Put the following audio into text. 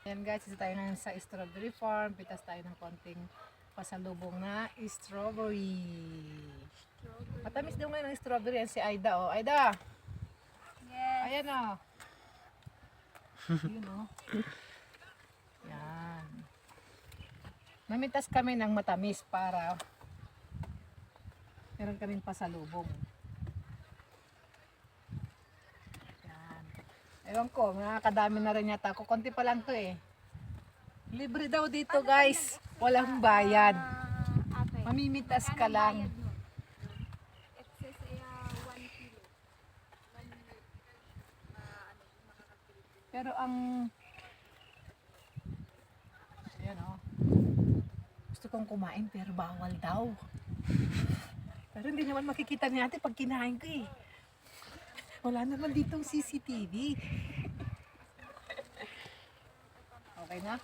Ayan guys, isa tayo ngayon sa strawberry farm. Pitas tayo ng konting pasalubong na strawberry. Matamis daw ngayon ang strawberry. Yan si Aida, oh. Aida! Yes. Ayan, oh. Yun, oh. Yan. Namitas kami ng matamis para meron kaming pasalubong. Yan. Ewan ko, nakakadami na rin yata ako. Konti pa lang to eh. Libre daw dito guys. Walang bayad. Ate. Mamimitas ka lang. It says 1 kilo. Pero ang ayan oh. Gusto kong kumain pero bawal daw. Pero hindi naman makikita ni ate pag kinain ko eh. Wala naman ditong CCTV. Okay na?